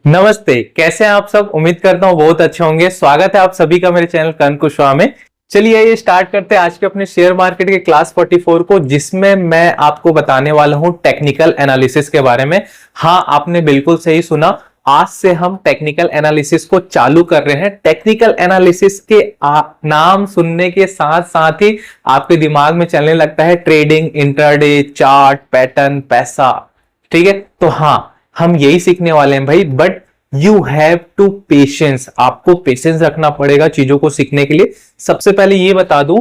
नमस्ते, कैसे हैं आप सब। उम्मीद करता हूँ बहुत अच्छे होंगे। स्वागत है आप सभी का मेरे चैनल कर्ण कुशवाहा में। चलिए ये स्टार्ट करते हैं आज के अपने शेयर मार्केट के क्लास 44 को, जिसमें मैं आपको बताने वाला हूं टेक्निकल एनालिसिस के बारे में। हाँ, आपने बिल्कुल सही सुना, आज से हम टेक्निकल एनालिसिस को चालू कर रहे हैं। टेक्निकल एनालिसिस के नाम सुनने के साथ साथ ही आपके दिमाग में चलने लगता है ट्रेडिंग, इंट्राडे, चार्ट, पैटर्न, पैसा। ठीक है, तो हाँ, हम यही सीखने वाले हैं भाई। But you have to patience, आपको पेशेंस रखना पड़ेगा चीजों को सीखने के लिए। सबसे पहले ये बता दूं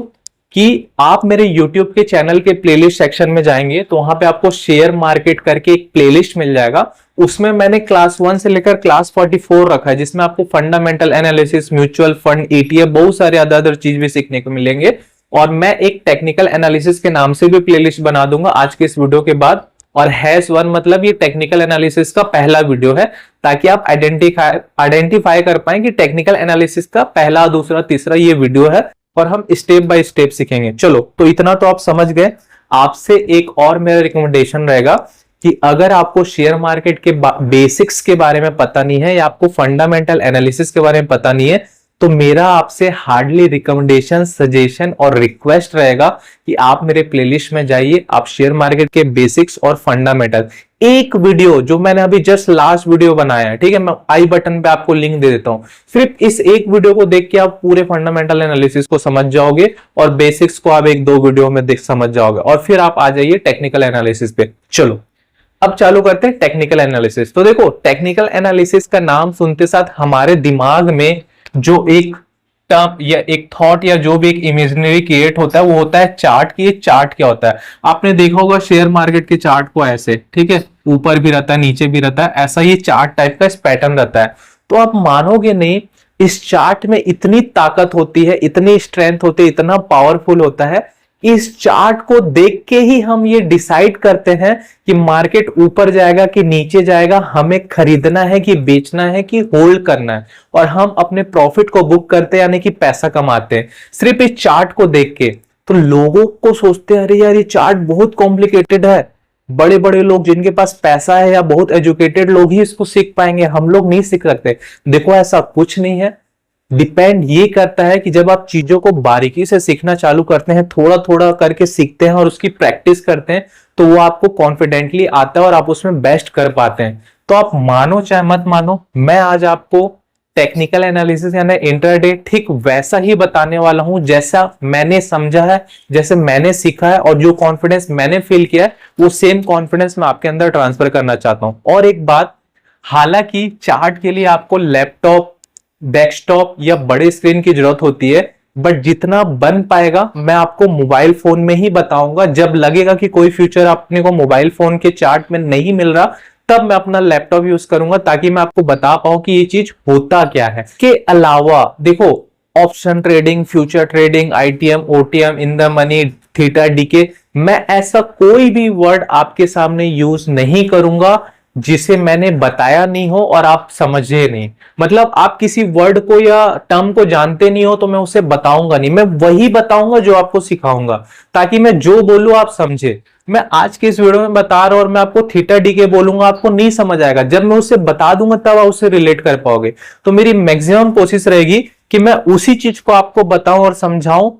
कि आप मेरे YouTube के चैनल के प्लेलिस्ट सेक्शन में जाएंगे तो वहां पे आपको शेयर मार्केट करके एक प्लेलिस्ट मिल जाएगा। उसमें मैंने क्लास 1 से लेकर क्लास 44 रखा है, जिसमें आपको fundamental analysis, mutual fund, ETF, बहुत सारे अदर चीज भी सीखने को मिलेंगे। और मैं एक टेक्निकल एनालिसिस के नाम से भी प्लेलिस्ट बना दूंगा आज के इस वीडियो के बाद। और #1 मतलब ये टेक्निकल एनालिसिस का पहला वीडियो है, ताकि आप आइडेंटिफाई कर पाए कि टेक्निकल एनालिसिस का पहला, दूसरा, तीसरा ये वीडियो है और हम स्टेप बाय स्टेप सीखेंगे। चलो, तो इतना तो आप समझ गए। आपसे एक और मेरा रिकमेंडेशन रहेगा कि अगर आपको शेयर मार्केट के बेसिक्स के बारे में पता नहीं है या आपको फंडामेंटल एनालिसिस के बारे में पता नहीं है, तो मेरा आपसे हार्डली रिकमेंडेशन, सजेशन और रिक्वेस्ट रहेगा कि आप मेरे प्लेलिस्ट में जाइए। आप शेयर मार्केट के बेसिक्स और फंडामेंटल एक वीडियो जो मैंने अभी जस्ट लास्ट वीडियो बनाया है, ठीक है, मैं आई बटन पे आपको लिंक दे देता हूं। सिर्फ इस एक वीडियो को देख के आप पूरे फंडामेंटल एनालिसिस को समझ जाओगे और बेसिक्स को आप 1-2 वीडियो में देख समझ जाओगे, और फिर आप आ जाइए टेक्निकल एनालिसिस पे। चलो, अब चालू करते हैं टेक्निकल एनालिसिस। तो देखो, टेक्निकल एनालिसिस का नाम सुनते साथ हमारे दिमाग में जो एक टर्म या एक थॉट या जो भी एक इमेजिनरी क्रिएट होता है वो होता है चार्ट की। ये चार्ट क्या होता है, आपने देखा होगा शेयर मार्केट के चार्ट को ऐसे, ठीक है, ऊपर भी रहता है, नीचे भी रहता है, ऐसा ये चार्ट टाइप का पैटर्न रहता है। तो आप मानोगे नहीं, इस चार्ट में इतनी ताकत होती है, इतनी स्ट्रेंथ होती है, इतना पावरफुल होता है। इस चार्ट को देख के ही हम ये डिसाइड करते हैं कि मार्केट ऊपर जाएगा कि नीचे जाएगा, हमें खरीदना है कि बेचना है कि होल्ड करना है, और हम अपने प्रॉफिट को बुक करते हैं, यानी कि पैसा कमाते हैं सिर्फ इस चार्ट को देख के। तो लोगों को सोचते हैं अरे यार ये चार्ट बहुत कॉम्प्लिकेटेड है, बड़े बड़े लोग जिनके पास पैसा है या बहुत एजुकेटेड लोग ही इसको सीख पाएंगे, हम लोग नहीं सीख सकते। देखो, ऐसा कुछ नहीं है। डिपेंड ये करता है कि जब आप चीजों को बारीकी से सीखना चालू करते हैं, थोड़ा थोड़ा करके सीखते हैं और उसकी प्रैक्टिस करते हैं, तो वो आपको कॉन्फिडेंटली आता है और आप उसमें बेस्ट कर पाते हैं। तो आप मानो चाहे मत मानो, मैं आज आपको टेक्निकल एनालिसिस यानी इंट्राडे ठीक वैसा ही बताने वाला हूं जैसा मैंने समझा है, जैसे मैंने सीखा है, और जो कॉन्फिडेंस मैंने फील किया है वो सेम कॉन्फिडेंस मैं आपके अंदर ट्रांसफर करना चाहता हूं। और एक बात, हालांकि चार्ट के लिए आपको लैपटॉप, डेस्कटॉप या बड़े स्क्रीन की जरूरत होती है, बट जितना बन पाएगा मैं आपको मोबाइल फोन में ही बताऊंगा। जब लगेगा कि कोई फ्यूचर अपने को मोबाइल फोन के चार्ट में नहीं मिल रहा, तब मैं अपना लैपटॉप यूज करूंगा, ताकि मैं आपको बता पाऊं कि ये चीज होता क्या है। के अलावा देखो, option trading, future trading, ITM, OTM, in the money, theta, decay, मैं ऐसा कोई भी वर्ड आपके सामने यूज नहीं करूंगा जिसे मैंने बताया नहीं हो और आप समझे नहीं। मतलब आप किसी वर्ड को या टर्म को जानते नहीं हो तो मैं उसे बताऊंगा नहीं, मैं वही बताऊंगा जो आपको सिखाऊंगा, ताकि मैं जो बोलूं आप समझे। मैं आज के इस वीडियो में बता रहा हूं और मैं आपको थीटा डीके बोलूंगा, आपको नहीं समझ आएगा। जब मैं उसे बता दूंगा तब आप उससे रिलेट कर पाओगे। तो मेरी मैक्सिमम कोशिश रहेगी कि मैं उसी चीज को आपको बताऊं और समझाऊं,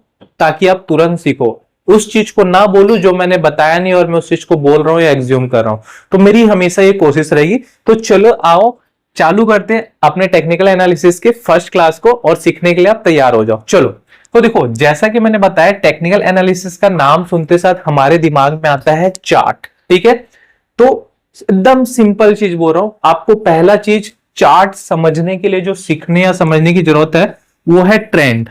ताकि आप तुरंत सीखो। उस चीज को ना बोलूं जो मैंने बताया नहीं और मैं उस चीज को बोल रहा हूं या एग्ज्यूम कर रहा हूं। तो मेरी हमेशा ये कोशिश रहेगी। तो चलो आओ चालू करते हैं अपने टेक्निकल एनालिसिस के फर्स्ट क्लास को, और सीखने के लिए आप तैयार हो जाओ। चलो, तो देखो, जैसा कि मैंने बताया, टेक्निकल एनालिसिस का नाम सुनते साथ हमारे दिमाग में आता है चार्ट, ठीक है। तो एकदम सिंपल चीज बोल रहा हूं आपको। पहला चीज, चार्ट समझने के लिए जो सीखने या समझने की जरूरत है वो है ट्रेंड।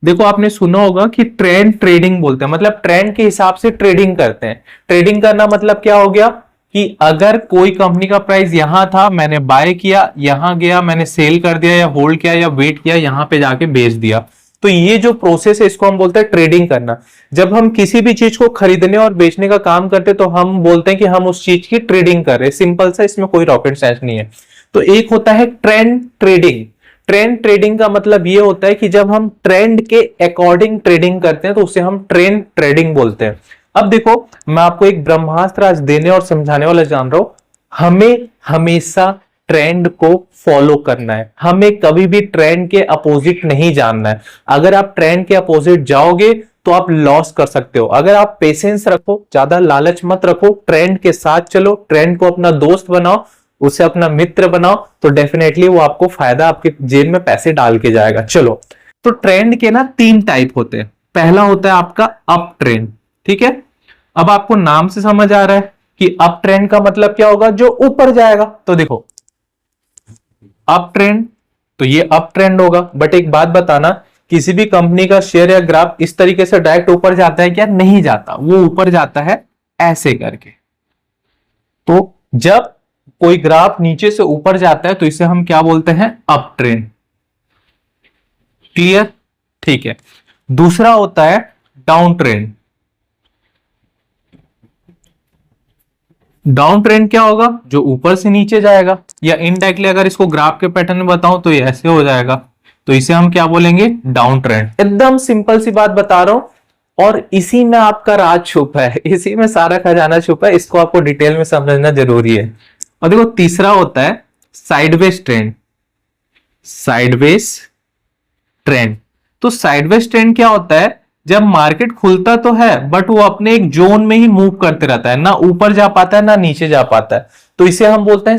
देखो, आपने सुना होगा कि ट्रेंड ट्रेडिंग बोलते हैं, मतलब ट्रेंड के हिसाब से ट्रेडिंग करते हैं। ट्रेडिंग करना मतलब क्या हो गया कि अगर कोई कंपनी का प्राइस यहां था, मैंने बाय किया, यहां गया, मैंने सेल कर दिया या होल्ड किया या वेट किया, यहां पे जाके बेच दिया। तो ये जो प्रोसेस है इसको हम बोलते हैं ट्रेडिंग करना। जब हम किसी भी चीज को खरीदने और बेचने का काम करते तो हम बोलते हैं कि हम उस चीज की ट्रेडिंग कर रहे हैं। सिंपल सा, इसमें कोई रॉकेट साइंस नहीं है। तो एक होता है ट्रेंड ट्रेडिंग। ट्रेंड ट्रेडिंग का मतलब ये होता है कि जब हम ट्रेंड के अकॉर्डिंग ट्रेडिंग करते हैं तो उसे हम ट्रेंड ट्रेडिंग बोलते हैं। अब देखो, मैं आपको एक ब्रह्मास्त्र आज देने और समझाने वाला जान रहा हूं। हमें हमेशा ट्रेंड को फॉलो करना है, हमें कभी भी ट्रेंड के अपोजिट नहीं जानना है। अगर आप ट्रेंड के अपोजिट जाओगे तो आप लॉस कर सकते हो। अगर आप पेशेंस रखो, ज्यादा लालच मत रखो, ट्रेंड के साथ चलो, ट्रेंड को अपना दोस्त बनाओ, उसे अपना मित्र बनाओ, तो डेफिनेटली वो आपको फायदा, आपके जेब में पैसे डाल के जाएगा। चलो, तो ट्रेंड के ना 3 टाइप होते हैं। पहला होता है आपका अप ट्रेंड, ठीक है। अब आपको नाम से समझ आ रहा है कि अप ट्रेंड का मतलब क्या होगा, जो ऊपर जाएगा। तो देखो अप ट्रेंड, तो ये अप ट्रेंड होगा। बट एक बात बताना, किसी भी कंपनी का शेयर या ग्राफ इस तरीके से डायरेक्ट ऊपर जाता है क्या? नहीं जाता, वो ऊपर जाता है ऐसे करके। तो जब कोई ग्राफ नीचे से ऊपर जाता है तो इसे हम क्या बोलते हैं? Up trend. क्लियर? ठीक है। दूसरा होता है डाउन ट्रेंड। डाउन ट्रेंड क्या होगा? जो ऊपर से नीचे जाएगा, या इनडायरेक्टली अगर इसको ग्राफ के पैटर्न में बताऊं तो ये ऐसे हो जाएगा, तो इसे हम क्या बोलेंगे? Down trend. एकदम सिंपल सी बात बता रहा हूं, और इसी में आपका राज छुपा है, इसी में सारा खजाना छुपा है। इसको आपको डिटेल में समझना जरूरी है। और देखो तीसरा होता है साइडवेज ट्रेंड। साइडवेज ट्रेंड, तो साइडवेज ट्रेंड क्या होता है? जब मार्केट खुलता तो है बट वो अपने एक जोन में ही मूव करते रहता है, ना ऊपर जा पाता है ना नीचे जा पाता है, तो इसे हम बोलते हैं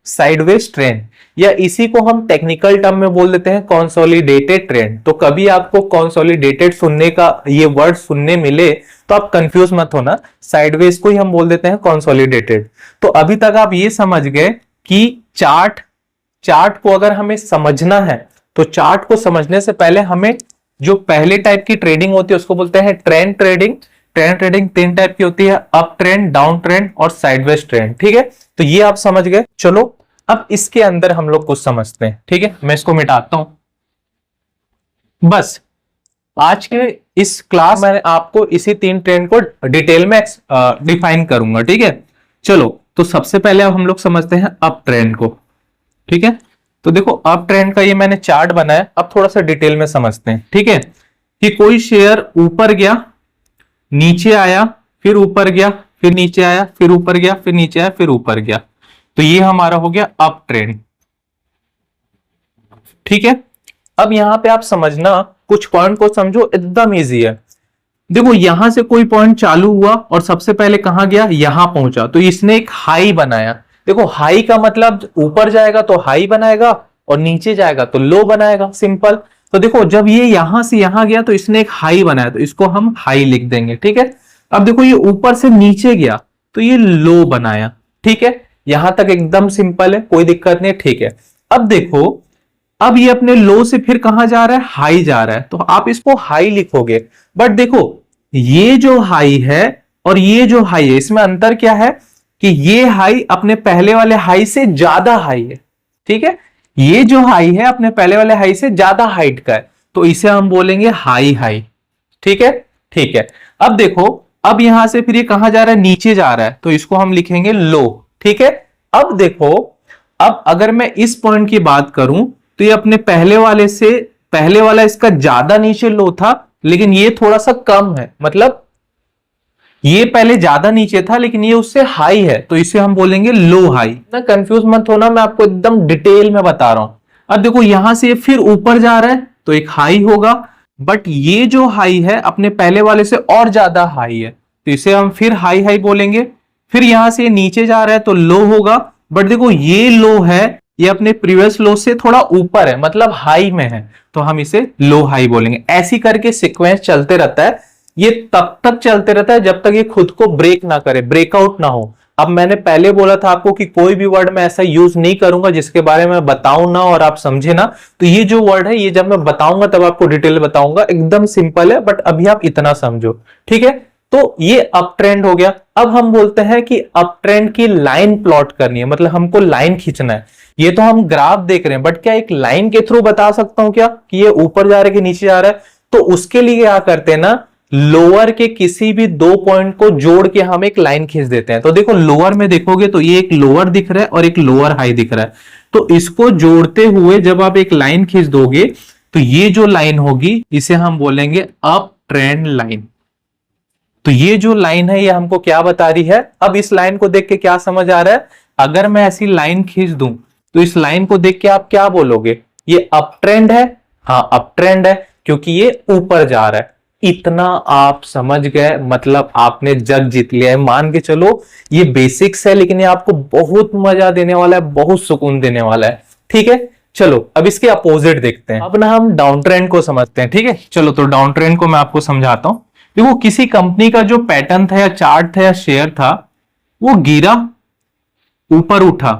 साइडवेज ट्रेंड, या इसी को हम टेक्निकल टर्म में बोल देते हैं कंसोलिडेटेड ट्रेंड। तो कभी आपको कंसोलिडेटेड सुनने का ये वर्ड सुनने मिले तो आप कंफ्यूज मत होना, साइडवेज को ही हम बोल देते हैं कंसोलिडेटेड। तो अभी तक आप ये समझ गए कि चार्ट को अगर हमें समझना है तो चार्ट को समझने से पहले हमें जो पहले टाइप की ट्रेडिंग होती है उसको बोलते हैं trend trading. Trend trading 3 type की होती है, अप ट्रेंड, डाउन ट्रेंड और साइडवेज ट्रेंड, ठीक है। तो ये आप समझ गए। चलो अब इसके अंदर हम लोग कुछ समझते हैं, ठीक है। मैं इसको मिटाता हूं। बस आज के इस क्लास में आपको इसी 3 ट्रेंड को डिटेल में डिफाइन करूंगा, ठीक है। चलो, तो सबसे पहले अब हम लोग समझते हैं अप ट्रेंड को, ठीक है। तो देखो अप ट्रेंड का ये मैंने चार्ट बनाया, अब थोड़ा सा डिटेल में समझते हैं, ठीक है। कि कोई शेयर ऊपर गया, नीचे आया, फिर ऊपर गया, फिर नीचे आया, फिर ऊपर गया, फिर नीचे आया, फिर ऊपर गया, तो ये हमारा हो गया अप ट्रेंड, ठीक है। अब यहां पे आप समझना, कुछ पॉइंट को समझो, एकदम इजी है। देखो यहां से कोई पॉइंट चालू हुआ और सबसे पहले कहां गया? यहां पहुंचा, तो इसने एक हाई बनाया। देखो हाई का मतलब ऊपर जाएगा तो हाई बनाएगा और नीचे जाएगा तो लो बनाएगा, सिंपल। तो देखो जब ये यहां से यहां गया तो इसने एक हाई बनाया, तो इसको हम हाई लिख देंगे, ठीक है। अब देखो ये ऊपर से नीचे गया तो ये लो बनाया, ठीक है। यहां तक एकदम सिंपल है, कोई दिक्कत नहीं, ठीक है। अब देखो, अब ये अपने लो से फिर कहां जा रहा है? हाई जा रहा है, तो आप इसको हाई लिखोगे। बट देखो ये जो हाई है और ये जो हाई है, इसमें अंतर क्या है? कि ये हाई अपने पहले वाले हाई से ज्यादा हाई है, ठीक है। ये जो हाई है अपने पहले वाले हाई से ज्यादा हाइट का है, तो इसे हम बोलेंगे हाई हाई, ठीक है। ठीक है, अब देखो, अब यहां से फिर ये कहां जा रहा है? नीचे जा रहा है, तो इसको हम लिखेंगे लो, ठीक है। अब देखो, अब अगर मैं इस पॉइंट की बात करूं तो ये अपने पहले वाला इसका ज्यादा नीचे लो था, लेकिन ये थोड़ा सा कम है, मतलब ये पहले ज्यादा नीचे था लेकिन ये उससे हाई है, तो इसे हम बोलेंगे लो हाई। ना कंफ्यूज मत होना, मैं आपको एकदम डिटेल में बता रहा हूं। अब देखो यहां से फिर ऊपर जा रहा है तो एक हाई होगा, बट ये जो हाई है अपने पहले वाले से और ज्यादा हाई है, तो इसे हम फिर हाई हाई बोलेंगे। फिर यहां से नीचे जा रहा है तो लो होगा, बट देखो ये लो है, ये अपने प्रीवियस लो से थोड़ा ऊपर है, मतलब हाई में है, तो हम इसे लो हाई बोलेंगे। ऐसी करके सीक्वेंस चलते रहता है। ये तब तक चलते रहता है जब तक ये खुद को ब्रेक ना करे, ब्रेकआउट ना हो। अब मैंने पहले बोला था आपको कि कोई भी वर्ड मैं ऐसा यूज नहीं करूंगा जिसके बारे में बताऊं ना और आप समझे ना। तो ये जो वर्ड है, ये जब मैं बताऊंगा तब आपको डिटेल बताऊंगा, एकदम सिंपल है, बट अभी आप इतना समझो, ठीक है। तो ये अप ट्रेंड हो गया। अब हम बोलते हैं कि अप ट्रेंड की लाइन प्लॉट करनी है, मतलब हमको लाइन खींचना है। ये तो हम ग्राफ देख रहे हैं, बट क्या एक लाइन के थ्रू बता सकता हूं क्या कि ये ऊपर जा रहा है कि नीचे जा रहा है? तो उसके लिए क्या करते हैं ना, लोअर के किसी भी 2 पॉइंट को जोड़ के हम एक लाइन खींच देते हैं। तो देखो लोअर में देखोगे तो ये एक लोअर दिख रहा है और एक लोअर हाई दिख रहा है, तो इसको जोड़ते हुए जब आप एक लाइन खींच दोगे तो ये जो लाइन होगी इसे हम बोलेंगे अप ट्रेंड लाइन। तो ये जो लाइन है ये हमको क्या बता रही है? अब इस लाइन को देख के क्या समझ आ रहा है? अगर मैं ऐसी लाइन खींच दूं तो इस लाइन को देख के आप क्या बोलोगे, ये अप ट्रेंड है? हाँ अप ट्रेंड है, क्योंकि ये ऊपर जा रहा है। इतना आप समझ गए, मतलब आपने जग जीत लिया है। मान के चलो ये बेसिक्स है, लेकिन ये आपको बहुत मजा देने वाला है, बहुत सुकून देने वाला है। ठीक है, चलो अब इसके अपोजिट देखते हैं। अब ना हम डाउन ट्रेंड को समझते हैं। ठीक है, चलो तो डाउन ट्रेंड को मैं आपको समझाता हूं। देखो किसी कंपनी का जो पैटर्न था या चार्ट था या शेयर था, वो गिरा, ऊपर उठा,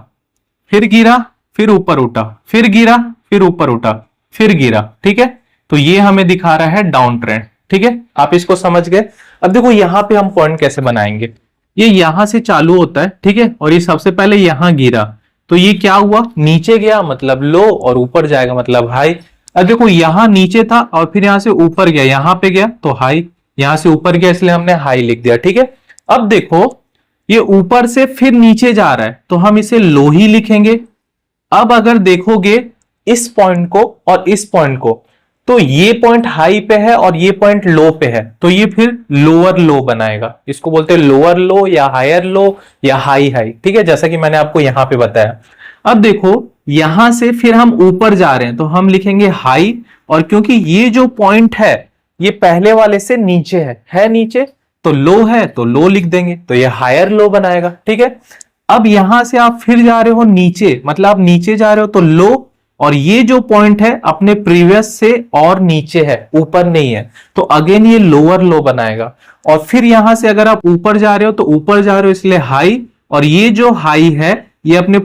फिर गिरा, फिर ऊपर उठा, फिर गिरा, फिर ऊपर उठा, फिर गिरा। ठीक है, तो ये हमें दिखा रहा है डाउन ट्रेंड। ठीक है, आप इसको समझ गए। अब देखो यहां पे हम पॉइंट कैसे बनाएंगे। ये यहां से चालू होता है, ठीक है, और ये सबसे पहले यहां गिरा, तो ये क्या हुआ, नीचे गया मतलब लो, और ऊपर जाएगा मतलब हाई। अब देखो यहां नीचे था और फिर यहां से ऊपर गया, यहां पे गया तो हाई, यहां से ऊपर गया इसलिए हमने हाई लिख दिया। ठीक है, अब देखो ये ऊपर से फिर नीचे जा रहा है तो हम इसे लो ही लिखेंगे। अब अगर देखोगे इस पॉइंट को और इस पॉइंट को, तो ये पॉइंट हाई पे है और ये पॉइंट लो पे है, तो ये फिर लोअर लो बनाएगा। इसको बोलते हैं लोअर लो या हायर लो या हाई हाई। ठीक है, जैसा कि मैंने आपको यहां पे बताया। अब देखो यहां से फिर हम ऊपर जा रहे हैं तो हम लिखेंगे हाई, और क्योंकि ये जो पॉइंट है ये पहले वाले से नीचे है नीचे, तो लो है तो लो लिख देंगे, तो ये हायर लो बनाएगा। ठीक है, अब यहां से आप फिर जा रहे हो नीचे, मतलब आप नीचे जा रहे हो तो लो, और ये जो पॉइंट है अपने प्रीवियस से और नीचे है, ऊपर नहीं है, तो अगेन ये लोअर लो बनाएगा। और फिर यहां से अगर आप ऊपर जा रहे हो तो ऊपर जा रहे हो इसलिए हाई, और ये जो हाई है ये अपने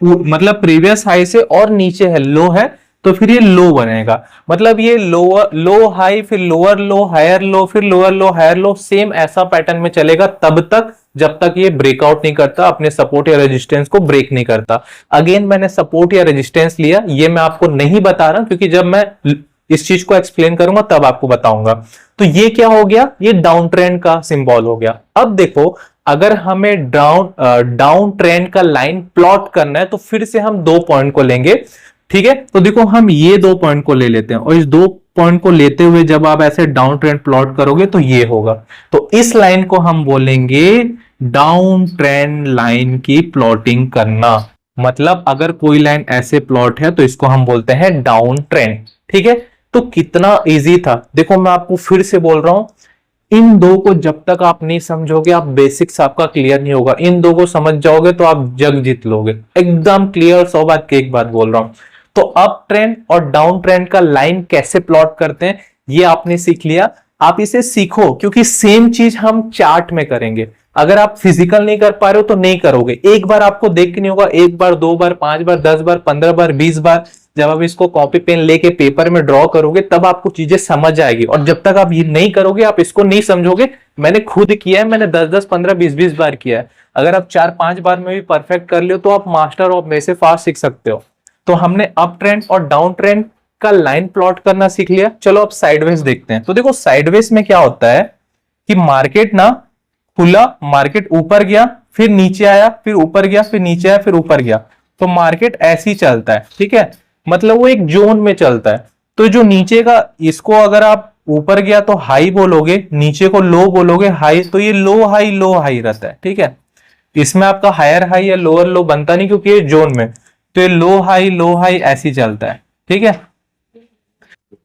मतलब प्रीवियस हाई से और नीचे है, लो है, तो फिर ये लो बनेगा। मतलब ये लोअर लो हाई, फिर लोअर लो हायर लो, फिर lower low higher low, same ऐसा पैटर्न में चलेगा तब तक जब तक ये ब्रेकआउट नहीं करता, अपने सपोर्ट या रेजिस्टेंस को ब्रेक नहीं करता। अगेन मैंने सपोर्ट या रेजिस्टेंस लिया, ये मैं आपको नहीं बता रहा क्योंकि जब मैं इस चीज को एक्सप्लेन करूंगा तब आपको बताऊंगा। तो ये क्या हो गया, ये डाउन ट्रेंड का सिंबल हो गया। अब देखो अगर हमें डाउन ट्रेंड का लाइन प्लॉट करना है तो फिर से हम दो पॉइंट को लेंगे। ठीक है, तो देखो हम ये दो पॉइंट को ले लेते हैं, और इस दो पॉइंट को लेते हुए जब आप ऐसे डाउन ट्रेंड प्लॉट करोगे तो ये होगा। तो इस लाइन को हम बोलेंगे डाउन ट्रेंड लाइन की प्लॉटिंग करना। मतलब अगर कोई लाइन ऐसे प्लॉट है तो इसको हम बोलते हैं डाउन ट्रेंड। ठीक है, तो कितना इजी था। देखो मैं आपको फिर से बोल रहा हूं, इन दो को जब तक आप नहीं समझोगे, आप बेसिक्स आपका क्लियर नहीं होगा। इन दो को समझ जाओगे तो आप जग जीत लोगे, एकदम क्लियर 100 बात की एक बात बोल रहा हूं। तो अप ट्रेंड और डाउन ट्रेंड का लाइन कैसे प्लॉट करते हैं ये आपने सीख लिया। आप इसे सीखो क्योंकि सेम चीज हम चार्ट में करेंगे। अगर आप फिजिकल नहीं कर पा रहे हो तो नहीं करोगे। एक बार आपको देख के नहीं होगा, एक बार, दो बार, 5 बार, 10 बार, 15 बार, 20 बार, जब आप इसको कॉपी पेन लेके पेपर में ड्रॉ करोगे तब आपको चीजें समझ आएगी। और जब तक आप ये नहीं करोगे, आप इसको नहीं समझोगे। मैंने खुद किया है, मैंने 10-10, 15, 20-20 बार किया है। अगर आप 4-5 बार में भी परफेक्ट कर लियो तो आप मास्टर ऑफ में से फास्ट सीख सकते हो। तो हमने अप ट्रेंड और डाउन ट्रेंड का लाइन प्लॉट करना सीख लिया। चलो अब साइडवेज देखते हैं। तो देखो साइडवेज में क्या होता है कि मार्केट ना खुला, मार्केट ऊपर गया, फिर नीचे आया, फिर ऊपर गया, फिर नीचे आया, फिर ऊपर गया, तो मार्केट ऐसे ही चलता है। ठीक है, मतलब वो एक जोन में चलता है। तो जो नीचे का, इसको अगर आप ऊपर गया तो हाई बोलोगे, नीचे को लो बोलोगे हाई, तो ये लो हाई रहता है। ठीक है, इसमें आपका हायर हाई या लोअर लो बनता नहीं क्योंकि ये जोन में, तो ये लो हाई ऐसे ही चलता है। ठीक है,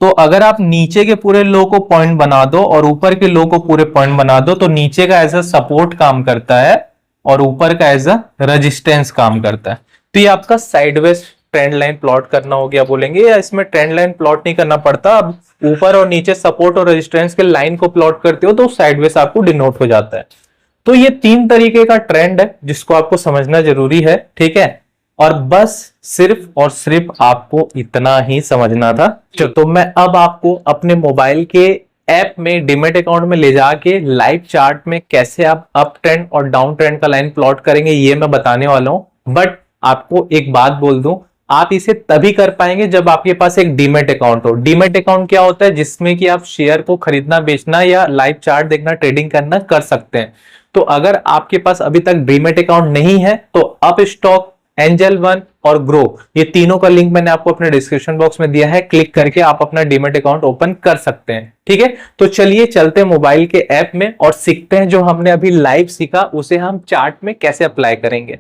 तो अगर आप नीचे के पूरे लो को पॉइंट बना दो और ऊपर के लो को पूरे पॉइंट बना दो, तो नीचे का एज अ सपोर्ट काम करता है और ऊपर का एज अ रेजिस्टेंस काम करता है। तो ये आपका साइडवेज ट्रेंड लाइन प्लॉट करना हो गया बोलेंगे, या इसमें ट्रेंड लाइन प्लॉट नहीं करना पड़ता। अब ऊपर और नीचे सपोर्ट और रेजिस्टेंस के लाइन को प्लॉट करते हो तो साइडवेज आपको डिनोट हो जाता है। तो ये 3 तरीके का ट्रेंड है जिसको आपको समझना जरूरी है। ठीक है, और बस सिर्फ और सिर्फ आपको इतना ही समझना था। तो मैं अब आपको अपने मोबाइल के ऐप में डीमैट अकाउंट में ले जाके लाइव चार्ट में कैसे आप अप ट्रेंड और डाउन ट्रेंड का लाइन प्लॉट करेंगे ये मैं बताने वाला हूं। बट आपको एक बात बोल दूं, आप इसे तभी कर पाएंगे जब आपके पास एक डीमैट अकाउंट हो। डीमैट अकाउंट क्या होता है, जिसमें कि आप शेयर को खरीदना बेचना या लाइव चार्ट देखना ट्रेडिंग करना कर सकते हैं। तो अगर आपके पास अभी तक डीमैट अकाउंट नहीं है तो अप स्टॉक, एंजल वन और ग्रो, ये तीनों का लिंक मैंने आपको अपने डिस्क्रिप्शन बॉक्स में दिया है। क्लिक करके आप अपना डीमैट अकाउंट ओपन कर सकते हैं। ठीक है, तो चलिए चलते हैं मोबाइल के ऐप में और सीखते हैं जो हमने अभी लाइव सीखा उसे हम चार्ट में कैसे अप्लाई करेंगे।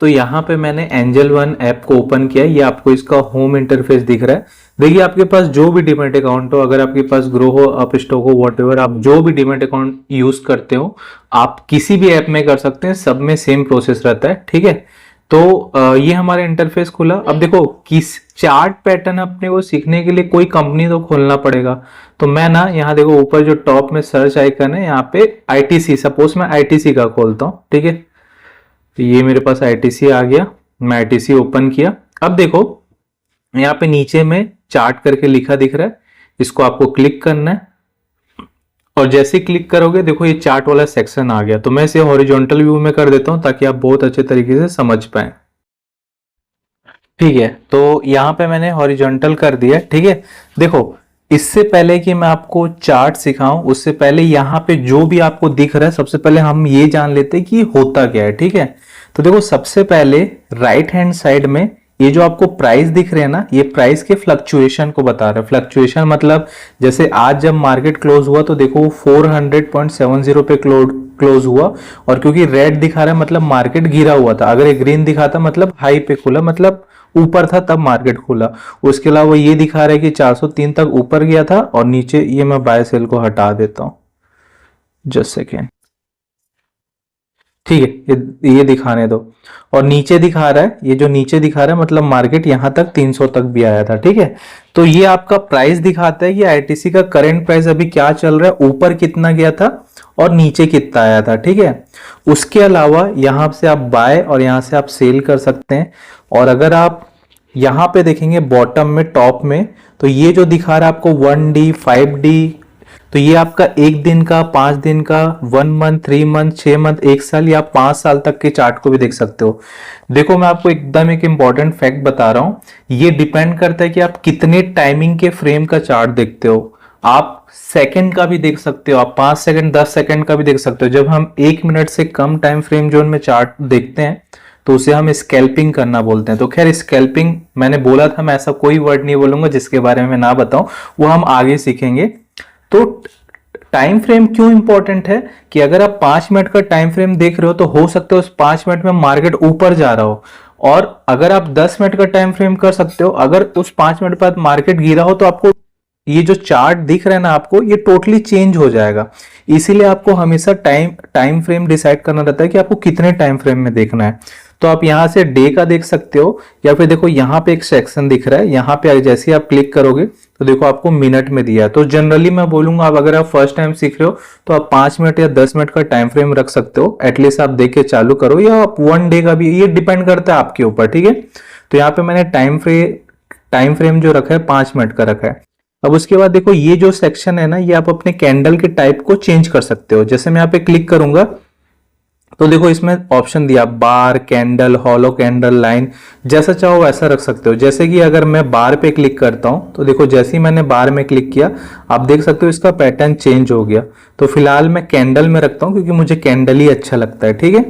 तो यहाँ पे मैंने एंजल वन ऐप को ओपन किया। ये आपको इसका होम इंटरफेस दिख रहा है। देखिए आपके पास जो भी डीमैट अकाउंट हो, अगर आपके पास ग्रो हो, अपस्टॉक हो, व्हाटएवर, आप जो भी डीमैट अकाउंट यूज करते हो आप किसी भी ऐप में कर सकते हैं, सब में सेम प्रोसेस रहता है, ठीक है। तो ये हमारा इंटरफेस खुला। अब देखो किस चार्ट पैटर्न अपने को सीखने के लिए कोई कंपनी तो खोलना पड़ेगा। तो मैं ना यहाँ देखो ऊपर जो टॉप में सर्च आइकन है, यहाँ पे आईटीसी, सपोज मैं आईटीसी का खोलता हूँ, ठीक है। तो ये मेरे पास आईटीसी आ गया, मैं आईटीसी ओपन किया। अब देखो यहाँ पे नीचे में चार्ट करके लिखा दिख रहा है, इसको आपको क्लिक करना है और जैसे क्लिक करोगे देखो ये चार्ट वाला सेक्शन आ गया। तो मैं इसे हॉरिजॉन्टल व्यू में कर देता हूं ताकि आप बहुत अच्छे तरीके से समझ पाए, ठीक है। तो यहाँ पे मैंने हॉरिजॉन्टल कर दिया, ठीक है। देखो इससे पहले कि मैं आपको चार्ट सिखाऊं उससे पहले यहाँ पे जो भी आपको दिख रहा है सबसे पहले हम ये जान लेते हैं कि होता क्या है, ठीक है। तो देखो सबसे पहले राइट हैंड साइड में ये जो आपको प्राइस दिख रहे हैं ना, ये प्राइस के फ्लक्चुएशन को बता रहा है। फ्लक्चुएशन मतलब जैसे आज जब मार्केट क्लोज हुआ तो देखो 400.70 पे क्लोज हुआ, और क्योंकि रेड दिखा रहा है मतलब मार्केट गिरा हुआ था। अगर ये ग्रीन दिखाता मतलब हाई पे खुला, मतलब ऊपर था तब मार्केट खुला। उसके अलावा ये दिखा रहा है कि 403 तक ऊपर गया था और नीचे, ये मैं बाय सेल को हटा देता हूं, जस्ट सेकेंड, ठीक है। ये दिखाने दो। और नीचे दिखा रहा है, ये जो नीचे दिखा रहा है मतलब मार्केट यहां तक 300 तक भी आया था, ठीक है। तो ये आपका प्राइस दिखाता है कि आईटीसी का करंट प्राइस अभी क्या चल रहा है, ऊपर कितना गया था और नीचे कितना आया था, ठीक है। उसके अलावा यहां से आप बाय और यहां से आप सेल कर सकते हैं। और अगर आप यहां पे देखेंगे बॉटम में टॉप में, तो ये जो दिखा रहा है आपको 1D 5D, तो ये आपका एक दिन का, 5 दिन का, 1 मंथ, 3 मंथ, 6 मंथ, 1 साल या 5 साल तक के चार्ट को भी देख सकते हो। देखो मैं आपको एकदम एक इंपॉर्टेंट फैक्ट बता रहा हूं, ये डिपेंड करता है कि आप कितने टाइमिंग के फ्रेम का चार्ट देखते हो। आप सेकंड का भी देख सकते हो, आप 5 सेकंड 10 सेकंड का भी देख सकते हो। जब हम 1 मिनट से कम टाइम फ्रेम जोन में चार्ट देखते हैं तो उसे हम स्कैल्पिंग करना बोलते हैं। तो खैर स्कैल्पिंग मैंने बोला था, मैं ऐसा कोई वर्ड नहीं बोलूंगा जिसके बारे में ना बताऊं, वो हम आगे सीखेंगे। तो टाइम फ्रेम क्यों इंपॉर्टेंट है कि अगर आप 5 मिनट का टाइम फ्रेम देख रहे हो तो हो सकता है उस 5 मिनट में मार्केट ऊपर जा रहा हो, और अगर आप 10 मिनट का टाइम फ्रेम कर सकते हो, अगर उस 5 मिनट बाद मार्केट गिरा हो तो आपको ये जो चार्ट दिख रहा है ना आपको, ये टोटली चेंज हो जाएगा। इसीलिए आपको हमेशा टाइम फ्रेम डिसाइड करना रहता है कि आपको कितने टाइम फ्रेम में देखना है। तो आप यहां से डे का देख सकते हो, या फिर देखो यहाँ पे एक सेक्शन दिख रहा है, यहाँ पे जैसे आप क्लिक करोगे तो देखो आपको मिनट में दिया है। तो जनरली मैं बोलूंगा आप अगर आप फर्स्ट टाइम सीख रहे हो तो आप 5 मिनट या 10 मिनट का टाइम फ्रेम रख सकते हो, एटलीस्ट आप देख के चालू करो, या आप 1 डे का भी, ये डिपेंड करता है आपके ऊपर, ठीक है। तो यहाँ पे मैंने टाइम फ्रेम जो रखा है 5 मिनट का रखा है। अब उसके बाद देखो ये जो सेक्शन है ना, ये आप अपने कैंडल के टाइप को चेंज कर सकते हो। जैसे मैं यहाँ पे क्लिक करूंगा तो देखो इसमें ऑप्शन दिया, बार, कैंडल, हॉलो कैंडल, लाइन, जैसा चाहो वैसा रख सकते हो। जैसे कि अगर मैं बार पे क्लिक करता हूं तो देखो जैसे ही मैंने बार में क्लिक किया आप देख सकते हो इसका पैटर्न चेंज हो गया। तो फिलहाल मैं कैंडल में रखता हूं क्योंकि मुझे कैंडल ही अच्छा लगता है, ठीक है।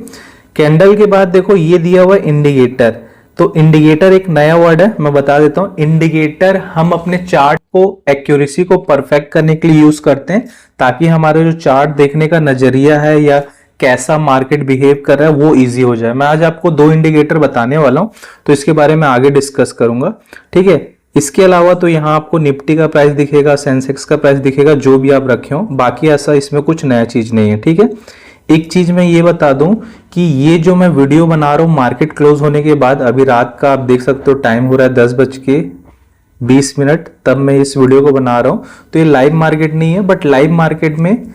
कैंडल के बाद देखो ये दिया हुआ इंडिकेटर। तो इंडिकेटर एक नया वर्ड है, मैं बता देता हूं। इंडिकेटर हम अपने चार्ट को एक्यूरेसी को परफेक्ट करने के लिए यूज करते हैं, ताकि हमारा जो चार्ट देखने का नजरिया है या कैसा मार्केट बिहेव कर रहा है वो इजी हो जाए। मैं आज आपको 2 इंडिकेटर बताने वाला हूं, तो इसके बारे में आगे डिस्कस करूंगा, ठीक है। इसके अलावा तो यहाँ आपको निफ्टी का प्राइस दिखेगा, सेंसेक्स का प्राइस दिखेगा, जो भी आप रखे हो। बाकी ऐसा इसमें कुछ नया चीज नहीं है, ठीक है। एक चीज मैं ये बता दूं कि ये जो मैं वीडियो बना रहा हूं मार्केट क्लोज होने के बाद, अभी रात का आप देख सकते हो टाइम हो रहा है 10:20, तब मैं इस वीडियो को बना रहा हूं। तो ये लाइव मार्केट नहीं है, बट लाइव मार्केट में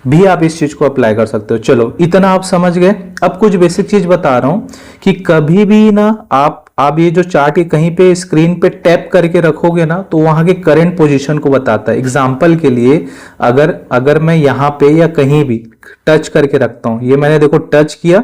भी आप इस चीज को अप्लाई कर सकते हो। चलो इतना आप समझ गए। अब कुछ बेसिक चीज बता रहा हूं कि कभी भी ना आप ये जो चार्ट कहीं पे स्क्रीन पे टैप करके रखोगे ना तो वहां के करंट पोजीशन को बताता है। एग्जांपल के लिए अगर मैं यहाँ पे या कहीं भी टच करके रखता हूं, ये मैंने देखो टच किया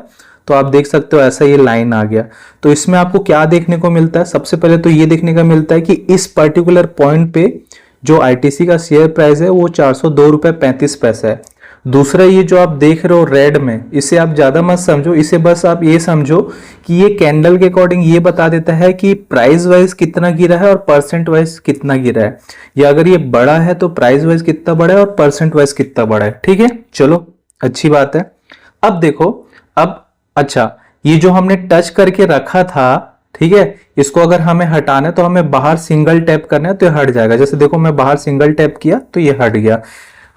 तो आप देख सकते हो ऐसा ये लाइन आ गया। तो इसमें आपको क्या देखने को मिलता है, सबसे पहले तो ये देखने का मिलता है कि इस पर्टिकुलर पॉइंट पे जो आईटीसी का शेयर प्राइस है वो 402.35 है। दूसरा ये जो आप देख रहे हो रेड में, इसे आप ज्यादा मत समझो, इसे बस आप ये समझो कि ये कैंडल के अकॉर्डिंग ये बता देता है कि प्राइस वाइज कितना गिरा है और परसेंट वाइज कितना गिरा है, या अगर ये बड़ा है तो प्राइस वाइज कितना बड़ा है और परसेंट वाइज कितना बड़ा है, ठीक है। चलो अच्छी बात है। अब देखो, अब अच्छा ये जो हमने टच करके रखा था, ठीक है, इसको अगर हमें हटाना है तो हमें बाहर सिंगल टैप करना है तो ये हट जाएगा। जैसे देखो मैं बाहर सिंगल टैप किया तो ये हट गया।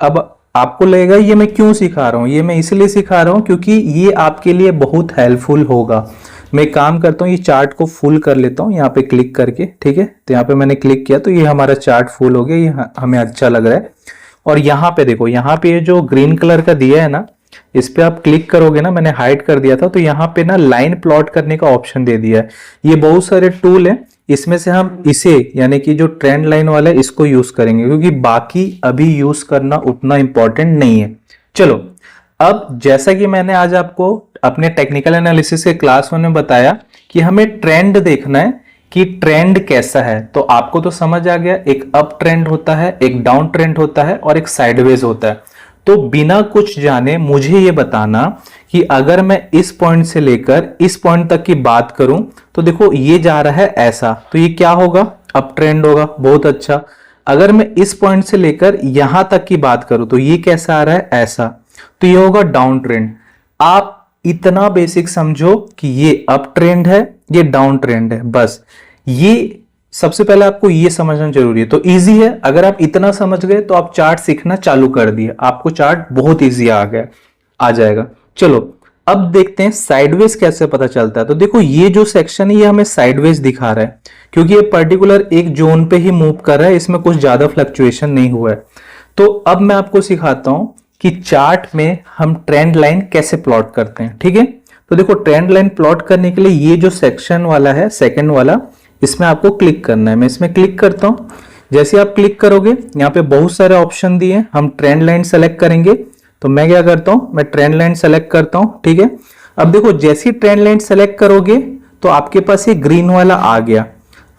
अब आपको लगेगा ये मैं क्यों सिखा रहा हूं, ये मैं इसलिए सिखा रहा हूं क्योंकि ये आपके लिए बहुत हेल्पफुल होगा। मैं काम करता हूँ, ये चार्ट को फुल कर लेता हूँ यहाँ पे क्लिक करके, ठीक है। तो यहाँ पे मैंने क्लिक किया तो ये हमारा चार्ट फुल हो गया, ये हमें अच्छा लग रहा है। और यहाँ पे देखो, यहाँ पे ये जो ग्रीन कलर का दिया है ना, इस पे आप क्लिक करोगे ना, मैंने हाइड कर दिया था, तो यहाँ पे ना लाइन प्लॉट करने का ऑप्शन दे दिया है। ये बहुत सारे टूल है, इसमें से हम इसे यानी कि जो ट्रेंड लाइन वाला है इसको यूज करेंगे, क्योंकि बाकी अभी यूज करना उतना इंपॉर्टेंट नहीं है। चलो, अब जैसा कि मैंने आज आपको अपने टेक्निकल एनालिसिस के क्लास 1 में बताया कि हमें ट्रेंड देखना है कि ट्रेंड कैसा है, तो आपको तो समझ आ गया, एक अप ट्रेंड होता है, एक डाउन ट्रेंड होता है और एक साइडवेज होता है। तो बिना कुछ जाने मुझे ये बताना कि अगर मैं इस पॉइंट से लेकर इस पॉइंट तक की बात करूं तो देखो ये जा रहा है ऐसा, तो ये क्या होगा, अप ट्रेंड होगा। बहुत अच्छा। अगर मैं इस पॉइंट से लेकर यहां तक की बात करूं तो ये कैसा आ रहा है, ऐसा, तो ये होगा डाउन ट्रेंड। आप इतना बेसिक समझो कि ये अप ट्रेंड है, ये डाउन ट्रेंड है, बस ये सबसे पहले आपको ये समझना जरूरी है। तो इजी है, अगर आप इतना समझ गए तो आप चार्ट सीखना चालू कर दिए, आपको चार्ट बहुत इजी आ जाएगा। चलो अब देखते हैं साइडवेज कैसे पता चलता है। तो देखो ये जो सेक्शन है ये हमें साइडवेज दिखा रहा है, क्योंकि ये पर्टिकुलर एक जोन पे ही मूव कर रहा है, इसमें कुछ ज्यादा फ्लक्चुएशन नहीं हुआ है। तो अब मैं आपको सिखाता हूं कि चार्ट में हम ट्रेंड लाइन कैसे प्लॉट करते हैं, ठीक है। तो देखो ट्रेंड लाइन प्लॉट करने के लिए ये जो सेक्शन वाला है, सेकंड वाला, इसमें आपको क्लिक करना है। मैं इसमें क्लिक करता हूं। जैसे आप क्लिक करोगे यहाँ पे बहुत सारे ऑप्शन दिए, हम ट्रेंड लाइन सेलेक्ट करेंगे। तो मैं क्या करता हूं, मैं ट्रेंड लाइन सेलेक्ट करता हूं, ठीक है। अब देखो जैसी ट्रेंड लाइन सेलेक्ट करोगे तो आपके पास ये ग्रीन वाला आ गया।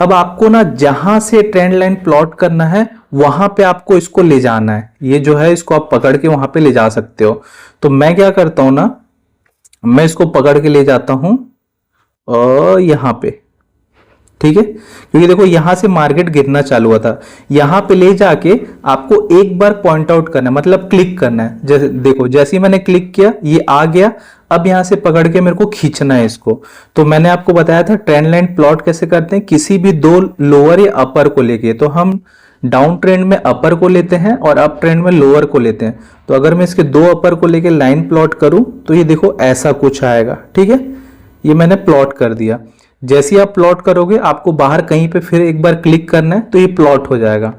अब आपको ना जहां से ट्रेंड लाइन प्लॉट करना है वहां पे आपको इसको ले जाना है। ये जो है इसको आप पकड़ के वहां पे ले जा सकते हो। तो मैं क्या करता हूं ना, मैं इसको पकड़ के ले जाता हूं और यहां पे, ठीक है, क्योंकि देखो यहां से मार्केट गिरना चालू हुआ था। यहां पे ले जाके आपको एक बार पॉइंट आउट करना है, मतलब क्लिक करना है। जैसे देखो जैसे ही मैंने क्लिक किया ये आ गया। अब यहां से पकड़ के मेरे को खींचना है इसको। तो मैंने आपको बताया था ट्रेंड लाइन प्लॉट कैसे करते हैं, किसी भी दो लोअर या अपर को लेके। तो हम डाउन ट्रेंड में अपर को लेते हैं और अप ट्रेंड में लोअर को लेते हैं। तो अगर मैं इसके दो अपर को लेके लाइन प्लॉट करूं तो ये देखो ऐसा कुछ आएगा, ठीक है। ये मैंने प्लॉट कर दिया। जैसे ही आप प्लॉट करोगे आपको बाहर कहीं पे फिर एक बार क्लिक करना है तो ये प्लॉट हो जाएगा।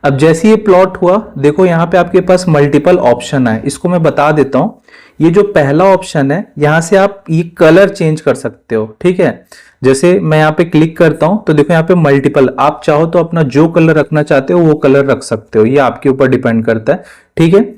अब जैसे ये प्लॉट हुआ, देखो यहाँ पे आपके पास मल्टीपल ऑप्शन है, इसको मैं बता देता हूँ। ये जो पहला ऑप्शन है यहाँ से आप ये कलर चेंज कर सकते हो, ठीक है। जैसे मैं यहाँ पे क्लिक करता हूं तो देखो यहाँ पे मल्टीपल, आप चाहो तो अपना जो कलर रखना चाहते हो वो कलर रख सकते हो, ये आपके ऊपर डिपेंड करता है, ठीक है।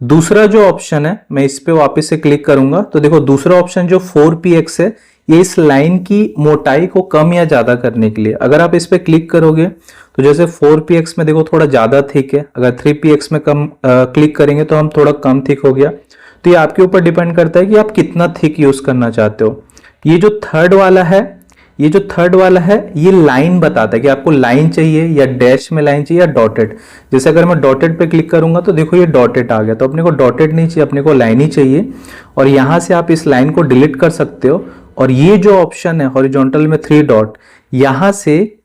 दूसरा जो ऑप्शन है, मैं इस पे वापस से क्लिक करूंगा तो देखो दूसरा ऑप्शन जो 4px है, ये इस लाइन की मोटाई को कम या ज्यादा करने के लिए। अगर आप इस पे क्लिक करोगे तो जैसे 4px में देखो थोड़ा ज्यादा थिक है, अगर 3px में कम क्लिक करेंगे तो हम थोड़ा कम थिक हो गया। तो ये आपके ऊपर डिपेंड करता है कि आप कितना थिक यूज करना चाहते हो। ये जो थर्ड वाला है, ये लाइन बताता है कि आपको लाइन चाहिए या डैश में लाइन चाहिए या डॉटेड। जैसे अगर मैं डॉटेड पे क्लिक करूंगा तो देखो ये डॉटेड आ गया। तो अपने को डॉटेड नहीं चाहिए, अपने को लाइन ही चाहिए। और यहां से आप इस लाइन को डिलीट कर सकते हो। और ये जो ऑप्शन है हॉरिजॉन्टल में 3 डॉट, यहां से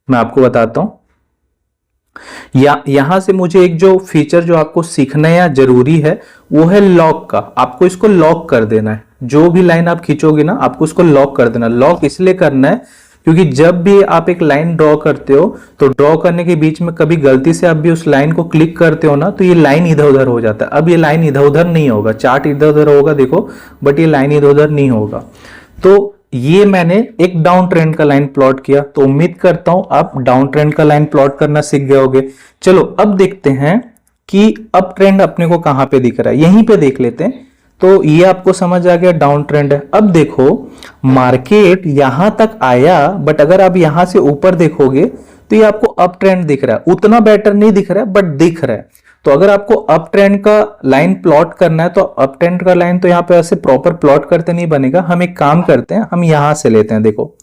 मैं आपको बताता हूं, यहां से मुझे एक जो फीचर जो आपको सीखना या जरूरी है वो है लॉक का। आपको इसको लॉक कर देना है। जो भी लाइन आप खींचोगे ना आपको उसको लॉक कर देना। लॉक इसलिए करना है क्योंकि जब भी आप एक लाइन ड्रॉ करते हो तो ड्रॉ करने के बीच में कभी गलती से आप भी उस लाइन को क्लिक करते हो ना तो ये लाइन इधर उधर हो जाता है। अब ये लाइन इधर उधर नहीं होगा, चार्ट इधर उधर होगा देखो, बट ये लाइन इधर उधर नहीं होगा। तो ये मैंने एक डाउन ट्रेंड का लाइन प्लॉट किया, तो उम्मीद करता हूं आप डाउन ट्रेंड का लाइन प्लॉट करना सीख गए होगे। चलो अब देखते हैं कि अप ट्रेंड अपने को कहां पे दिख रहा है, यहीं पे देख लेते हैं। तो ये आपको समझ आ गया डाउन ट्रेंड है। अब देखो मार्केट यहां तक आया, बट अगर आप यहां से ऊपर देखोगे तो ये आपको अप ट्रेंड दिख रहा है। उतना बेटर नहीं दिख रहा है बट दिख रहा है। तो अगर आपको अप ट्रेंड का लाइन प्लॉट करना है तो अप ट्रेंड का लाइन तो यहाँ पे ऐसे प्रॉपर प्लॉट करते नहीं बनेगा। हम एक काम करते हैं, हम यहां से लेते हैं। देखो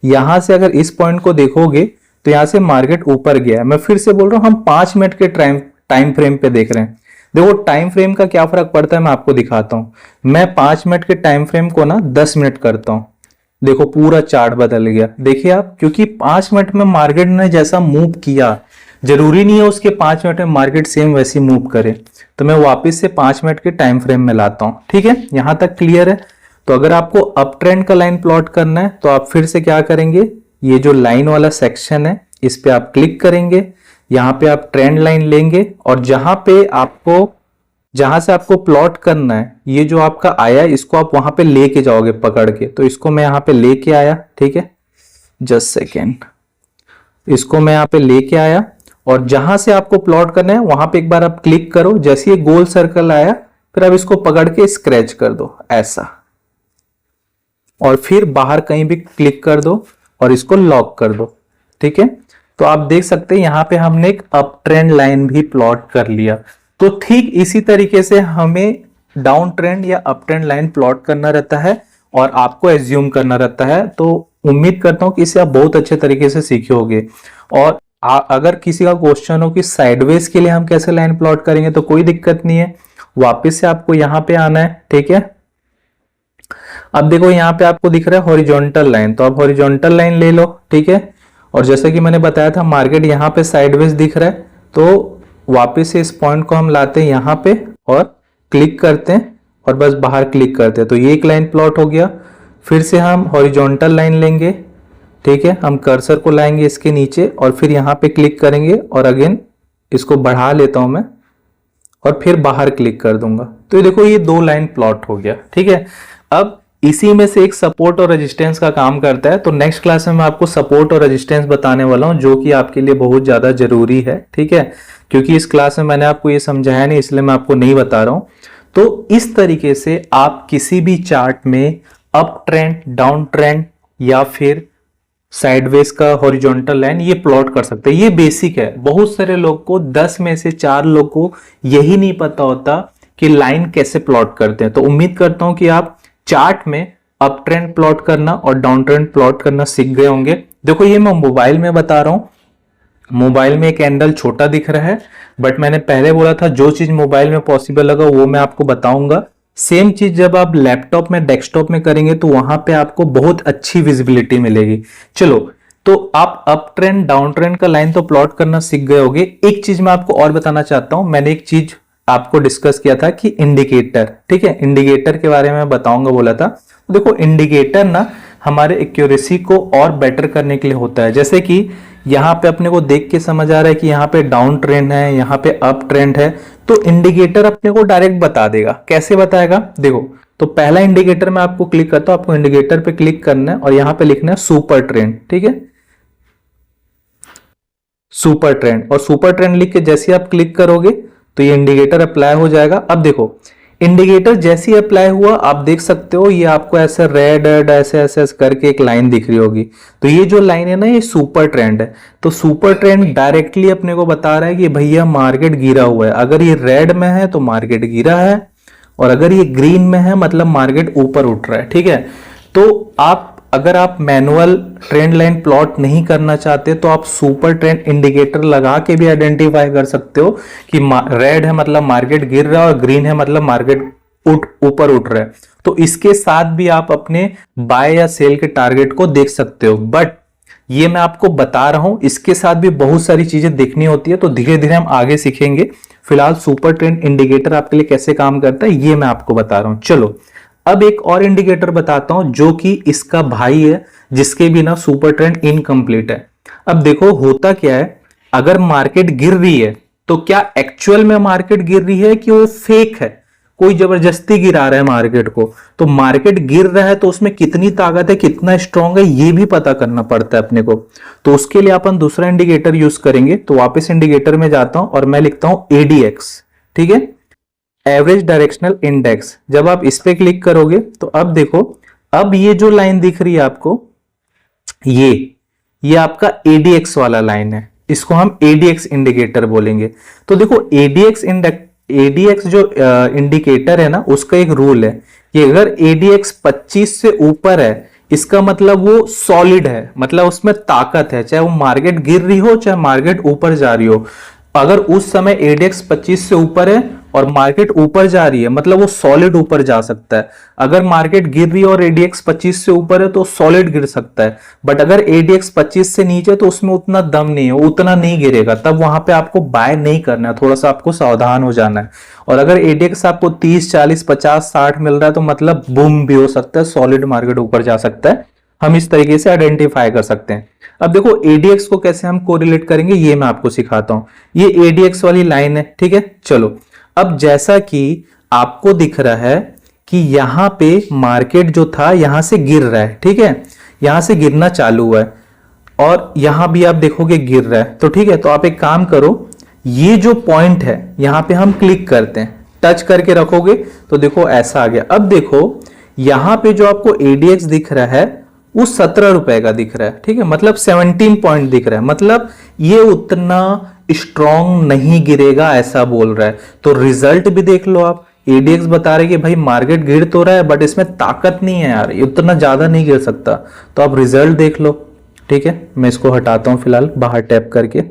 यहां से अगर इस पॉइंट को देखोगे तो यहां से मार्केट ऊपर गया है। मैं फिर से बोल रहा हूं हम 5 मिनट के टाइम फ्रेम पे देख रहे हैं। देखो टाइम फ्रेम का क्या फर्क पड़ता है मैं आपको दिखाता हूं। मैं 5 मिनट के टाइम फ्रेम को ना 10 मिनट करता हूं, देखो पूरा चार्ट बदल गया। देखिए आप, क्योंकि 5 मिनट में मार्केट ने जैसा मूव किया, जरूरी नहीं है उसके 5 मिनट में मार्केट सेम वैसी मूव करे। तो मैं वापस से 5 मिनट के टाइम फ्रेम में लाता हूं। ठीक है, यहां तक क्लियर है। तो अगर आपको अप ट्रेंड का लाइन प्लॉट करना है तो आप फिर से क्या करेंगे, ये जो लाइन वाला सेक्शन है इस पे आप क्लिक करेंगे, यहां पे आप ट्रेंड लाइन लेंगे और जहां से आपको प्लॉट करना है, ये जो आपका आया इसको आप वहां पे लेके जाओगे पकड़ के। तो इसको मैं यहां पे लेके आया, ठीक है, जस्ट सेकेंड, इसको मैं यहां पे लेके आया और जहां से आपको प्लॉट करना है वहां पे एक बार आप क्लिक करो। जैसे ये गोल सर्कल आया फिर आप इसको पकड़ के स्क्रैच कर दो ऐसा, और फिर बाहर कहीं भी क्लिक कर दो और इसको लॉक कर दो। ठीक है, तो आप देख सकते हैं यहां पे हमने एक अप ट्रेंड लाइन भी प्लॉट कर लिया। तो ठीक इसी तरीके से हमें डाउन ट्रेंड या अप ट्रेंड लाइन प्लॉट करना रहता है और आपको एज्यूम करना रहता है। तो उम्मीद करता हूं कि इसे आप बहुत अच्छे तरीके से सीखे होगे। और अगर किसी का क्वेश्चन हो कि साइडवेज के लिए हम कैसे लाइन प्लॉट करेंगे तो कोई दिक्कत नहीं है, वापस से आपको यहां पे आना है। ठीक है, अब देखो यहाँ पे आपको दिख रहा है हॉरिजॉन्टल लाइन, तो आप हॉरिजॉन्टल लाइन ले लो। ठीक है, और जैसा कि मैंने बताया था मार्केट यहाँ पे साइडवेज दिख रहा है, तो वापस से इस पॉइंट को हम लाते हैं यहाँ पे और क्लिक करते हैं और बस बाहर क्लिक करते हैं। तो ये एक लाइन प्लॉट हो गया। फिर से हम हॉरिजॉन्टल लाइन लेंगे, ठीक है, हम कर्सर को लाएंगे इसके नीचे और फिर यहाँ पे क्लिक करेंगे और अगेन इसको बढ़ा लेता हूं मैं और फिर बाहर क्लिक कर दूंगा। तो ये देखो ये 2 लाइन प्लॉट हो गया। ठीक है, अब इसी में से एक सपोर्ट और रेजिस्टेंस का काम करता है। तो नेक्स्ट क्लास में मैं आपको सपोर्ट और रेजिस्टेंस बताने वाला हूं, जो कि आपके लिए बहुत ज्यादा जरूरी है। ठीक है, क्योंकि इस क्लास में मैंने आपको ये समझाया नहीं, इसलिए मैं आपको नहीं बता रहा हूं। तो इस तरीके से आप किसी भी चार्ट में अप ट्रेंड, डाउन ट्रेंड या फिर साइडवेज का हॉरिजॉन्टल लाइन ये प्लॉट कर सकते हैं। ये बेसिक है। बहुत सारे लोग को, 10 में से 4 लोग को यही नहीं पता होता कि लाइन कैसे प्लॉट करते हैं। तो उम्मीद करता हूं कि आप चार्ट में अप ट्रेंड प्लॉट करना और डाउन ट्रेंड प्लॉट करना सीख गए होंगे। देखो ये मैं मोबाइल में बता रहा हूं, मोबाइल में एक कैंडल छोटा दिख रहा है, बट मैंने पहले बोला था जो चीज मोबाइल में पॉसिबल लगा वो मैं आपको बताऊंगा। सेम चीज जब आप लैपटॉप में, डेस्कटॉप में करेंगे तो वहां पे आपको बहुत अच्छी विजिबिलिटी मिलेगी। चलो, तो आप अप ट्रेंड, डाउन ट्रेंड का लाइन तो प्लॉट करना सीख गए होंगे। एक चीज मैं आपको और बताना चाहता हूं। मैंने एक चीज आपको डिस्कस किया था कि इंडिकेटर, ठीक है, इंडिकेटर के बारे में बताऊंगा बोला था। देखो इंडिकेटर ना हमारे एक्यूरेसी को और बेटर करने के लिए होता है। जैसे कि यहाँ पे अपने को देख के समझ आ रहा है कि यहाँ पे डाउन ट्रेंड है, यहाँ पे अप ट्रेंड है, तो इंडिकेटर अपने को डायरेक्ट बता देगा। कैसे बताएगा, देखो, तो पहला इंडिकेटर मैं आपको क्लिक करता हूं, आपको इंडिकेटर पे क्लिक करना है और यहाँ पे लिखना है सुपर ट्रेंड। ठीक है, सुपर ट्रेंड, और सुपर ट्रेंड लिख के जैसे आप क्लिक करोगे तो ये इंडिकेटर अप्लाई हो जाएगा। अब देखो इंडिकेटर जैसे ही अप्लाई हुआ आप देख सकते हो ये आपको ऐसे रेड ऐसे ऐसे करके एक लाइन दिख रही होगी। तो ये जो लाइन है ना ये सुपर ट्रेंड है। तो सुपर ट्रेंड डायरेक्टली अपने को बता रहा है कि भैया मार्केट गिरा हुआ है। अगर ये रेड में है तो मार्केट गिरा है और अगर ये ग्रीन में है मतलब मार्केट ऊपर उठ रहा है। ठीक है, तो अगर आप मैनुअल ट्रेंड लाइन प्लॉट नहीं करना चाहते तो आप सुपर ट्रेंड इंडिकेटर लगा के भी आइडेंटिफाई कर सकते हो कि रेड है मतलब मार्केट गिर रहा है और ग्रीन है मतलब मार्केट ऊपर उठ रहा है। तो इसके साथ भी आप अपने बाय या सेल के टारगेट को देख सकते हो। बट ये मैं आपको बता रहा हूं, इसके साथ भी बहुत सारी चीजें देखनी होती है, तो धीरे धीरे हम आगे सीखेंगे। फिलहाल सुपर ट्रेंड इंडिकेटर आपके लिए कैसे काम करता है ये मैं आपको बता रहा हूं। चलो अब एक और इंडिकेटर बताता हूं जो कि इसका भाई है, जिसके बिना सुपर ट्रेंड इनकम्प्लीट है। अब देखो होता क्या है, अगर मार्केट गिर रही है तो क्या एक्चुअल में मार्केट गिर रही है कि वो फेक है, कोई जबरदस्ती गिरा रहा है मार्केट को। तो मार्केट गिर रहा है तो उसमें कितनी ताकत है, कितना स्ट्रांग है, ये भी पता करना पड़ता है अपने को। तो उसके लिए अपन दूसरा इंडिकेटर यूज करेंगे। तो वापस इंडिकेटर में जाता हूं और मैं लिखता हूं ADX, ठीक है, एवरेज डायरेक्शनल इंडेक्स। जब आप इस पे क्लिक करोगे तो अब देखो, अब ये जो लाइन दिख रही है आपको, ये आपका ADX वाला लाइन है, इसको हम ADX इंडिकेटर बोलेंगे। तो देखो ADX जो इंडिकेटर है ना, उसका एक रूल है कि अगर ADX 25 से ऊपर है इसका मतलब वो सॉलिड है, मतलब उसमें ताकत है, चाहे वो मार्केट गिर रही हो चाहे मार्केट ऊपर जा रही हो। अगर उस समय ADX 25 से ऊपर है और मार्केट ऊपर जा रही है मतलब वो सॉलिड ऊपर जा सकता है। अगर मार्केट गिर रही है और एडीएक्स 25 से ऊपर है तो सॉलिड गिर सकता है, बट अगर एडीएक्स 25 से नीचे तो उसमें उतना दम नहीं है, उतना नहीं गिरेगा, तब वहां पे आपको बाय नहीं करना है, थोड़ा सा आपको सावधान हो जाना है। और अगर एडीएक्स आपको 30 40 50 60 मिल रहा है तो मतलब बूम भी हो सकता है, सॉलिड मार्केट ऊपर जा सकता है। हम इस तरीके से आइडेंटिफाई कर सकते हैं। अब देखो एडीएक्स को कैसे हम कोरिलेट करेंगे ये मैं आपको सिखाता हूं। ये एडीएक्स वाली लाइन है, ठीक है। चलो अब जैसा कि आपको दिख रहा है कि यहां पे मार्केट जो था यहां से गिर रहा है, ठीक है, यहां से गिरना चालू हुआ है और यहां भी आप देखोगे गिर रहा है, तो ठीक है। तो आप एक काम करो, ये जो पॉइंट है यहां पे हम क्लिक करते हैं, टच करके रखोगे तो देखो ऐसा आ गया। अब देखो यहां पे जो आपको एडीएक्स दिख रहा है वो 17 रुपए का दिख रहा है, ठीक है, मतलब 17 पॉइंट दिख रहा है, मतलब ये उतना स्ट्रॉन्ग नहीं गिरेगा ऐसा बोल रहा है। तो रिजल्ट भी देख लो आप, एडीएक्स बता रहे कि भाई मार्केट गिर तो रहा है बट इसमें ताकत नहीं है यार, उतना ज्यादा नहीं गिर सकता। तो आप रिजल्ट देख लो, ठीक है। मैं इसको हटाता हूं फिलहाल बाहर टैप करके।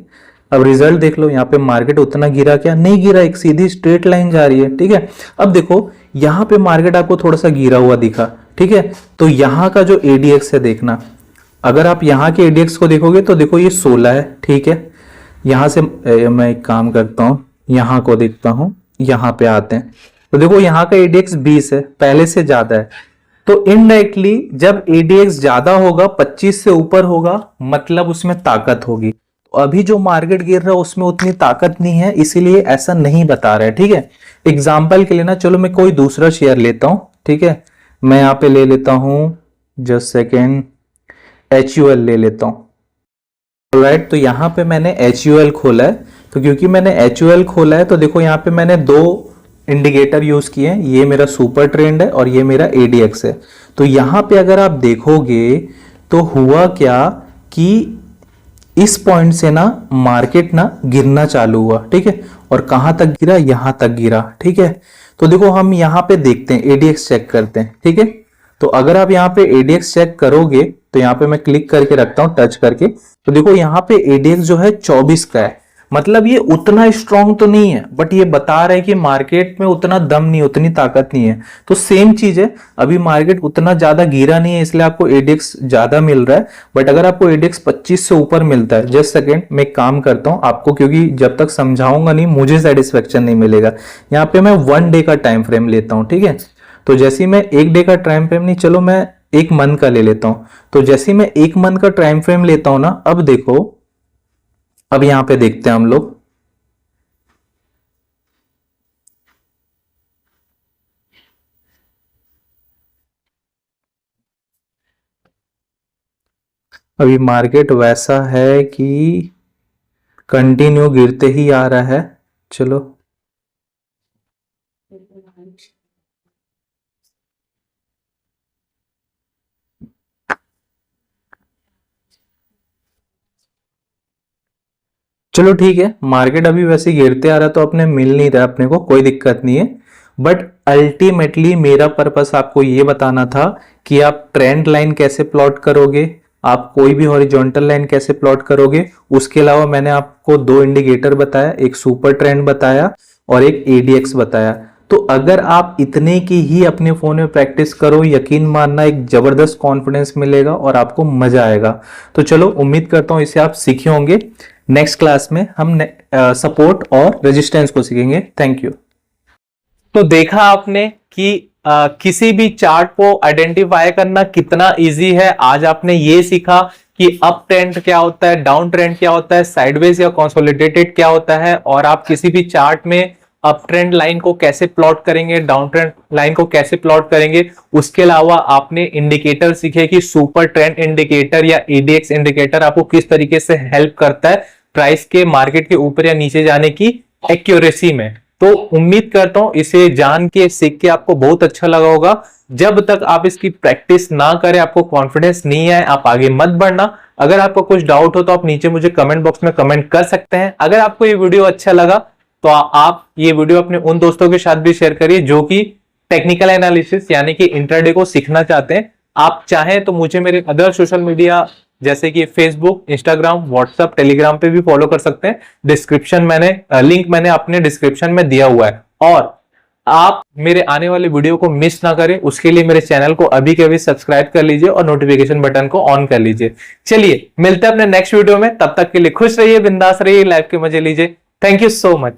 अब रिजल्ट देख लो, यहाँ पे मार्केट उतना गिरा क्या, नहीं गिरा, एक सीधी स्ट्रेट लाइन जा रही है, ठीक है। अब देखो यहां पे मार्केट आपको थोड़ा सा गिरा हुआ दिखा, ठीक है। तो यहां का जो एडीएक्स है देखना, अगर आप यहां के एडीएक्स को देखोगे तो देखो ये 16 है, ठीक है। यहां से मैं एक काम करता हूं, यहां को देखता हूं, यहां पे आते हैं तो देखो यहां का एडीएक्स 20 है, पहले से ज्यादा है। तो इनडायरेक्टली जब एडीएक्स ज्यादा होगा 25 से ऊपर होगा मतलब उसमें ताकत होगी। तो अभी जो मार्केट गिर रहा है उसमें उतनी ताकत नहीं है, इसीलिए ऐसा नहीं बता रहा है, ठीक है। एग्जाम्पल के लिए ना, चलो मैं कोई दूसरा शेयर लेता हूं, ठीक है। मैं यहां पे ले लेता हूं, जस्ट सेकेंड, HUL ले लेता हूं। राइट, तो यहां पे मैंने HUL खोला है, तो क्योंकि मैंने HUL खोला है तो देखो यहां पे मैंने दो इंडिकेटर यूज किए हैं, ये मेरा सुपर ट्रेंड है और ये मेरा एडीएक्स है। तो यहां पे अगर आप देखोगे तो हुआ क्या कि इस पॉइंट से ना मार्केट ना गिरना चालू हुआ, ठीक है। और कहां तक गिरा, यहां तक गिरा, ठीक है। तो देखो हम यहां पे देखते हैं, एडीएक्स चेक करते हैं, ठीक है। तो अगर आप यहां पे एडीएक्स चेक करोगे तो यहां पे मैं क्लिक करके रखता हूं, टच करके, तो देखो यहां पे एडीएक्स जो है 24 का है, मतलब ये उतना स्ट्रॉन्ग तो नहीं है बट ये बता रहा है कि मार्केट में उतना दम नहीं, उतनी ताकत नहीं है। तो सेम चीज है, अभी मार्केट उतना ज्यादा गिरा नहीं है इसलिए आपको एडीएक्स ज्यादा मिल रहा है, बट अगर आपको एडीएक्स 25 से ऊपर मिलता है, जस्ट सेकेंड मैं एक काम करता हूं आपको, क्योंकि जब तक समझाऊंगा नहीं मुझे सेटिस्फेक्शन नहीं मिलेगा। यहाँ पे मैं 1 डे का टाइम फ्रेम लेता हूं, ठीक है। तो जैसे मैं 1 डे का टाइम फ्रेम नहीं, चलो मैं 1 मंथ का ले लेता हूं। तो जैसे मैं 1 मंथ का टाइम फ्रेम लेता हूं ना, अब देखो, अब यहां पे देखते हैं हम लोग, अभी मार्केट वैसा है कि कंटिन्यू गिरते ही आ रहा है। चलो चलो ठीक है, मार्केट अभी वैसे गिरते आ रहा है तो अपने मिल नहीं रहा, अपने को कोई दिक्कत नहीं है। बट अल्टीमेटली मेरा पर्पस आपको ये बताना था कि आप ट्रेंड लाइन कैसे प्लॉट करोगे, आप कोई भी हॉरिजॉन्टल लाइन कैसे प्लॉट करोगे। उसके अलावा मैंने आपको 2 इंडिकेटर बताया, एक सुपर ट्रेंड बताया और एक एडीएक्स बताया। तो अगर आप इतने की ही अपने फोन में प्रैक्टिस करो, यकीन मानना एक जबरदस्त कॉन्फिडेंस मिलेगा और आपको मजा आएगा। तो चलो उम्मीद करता हूं इसे आप सीखे होंगे। नेक्स्ट क्लास में हम सपोर्ट और रेजिस्टेंस को सीखेंगे। Thank you. तो देखा आपने कि किसी भी चार्ट को आइडेंटिफाई करना कितना इजी है। आज आपने ये सीखा कि अप ट्रेंड क्या होता है, डाउन ट्रेंड क्या होता है, साइडवेज या कंसोलिडेटेड क्या होता है, और आप किसी भी चार्ट में अप ट्रेंड लाइन को कैसे प्लॉट करेंगे, डाउन ट्रेंड लाइन को कैसे प्लॉट करेंगे। उसके अलावा आपने इंडिकेटर सीखे कि सुपर ट्रेंड इंडिकेटर या एडीएक्स इंडिकेटर आपको किस तरीके से हेल्प करता है प्राइस के मार्केट के ऊपर या नीचे जाने की एक्यूरेसी में। तो उम्मीद करता हूं इसे जान के सीख के आपको बहुत अच्छा लगा होगा। जब तक आप इसकी प्रैक्टिस ना करें, आपको कॉन्फिडेंस नहीं आए, आप आगे मत बढ़ना। अगर आपको कुछ डाउट हो तो आप नीचे मुझे कमेंट बॉक्स में कमेंट कर सकते हैं। अगर आपको ये वीडियो अच्छा लगा तो आप ये वीडियो अपने उन दोस्तों के साथ भी शेयर करिए जो कि टेक्निकल एनालिसिस यानी कि इंट्राडे को सीखना चाहते हैं। आप चाहें तो मुझे मेरे अदर सोशल मीडिया जैसे कि फेसबुक, इंस्टाग्राम, व्हाट्सएप, टेलीग्राम पे भी फॉलो कर सकते हैं। डिस्क्रिप्शन लिंक मैंने अपने डिस्क्रिप्शन में दिया हुआ है। और आप मेरे आने वाले वीडियो को मिस ना करें, उसके लिए मेरे चैनल को अभी के अभी सब्सक्राइब कर लीजिए और नोटिफिकेशन बटन को ऑन कर लीजिए। चलिए मिलते हैं अपने नेक्स्ट वीडियो में, तब तक के लिए खुश रहिए, बिंदास रहिए, लाइफ के मजे लीजिए। Thank you so much.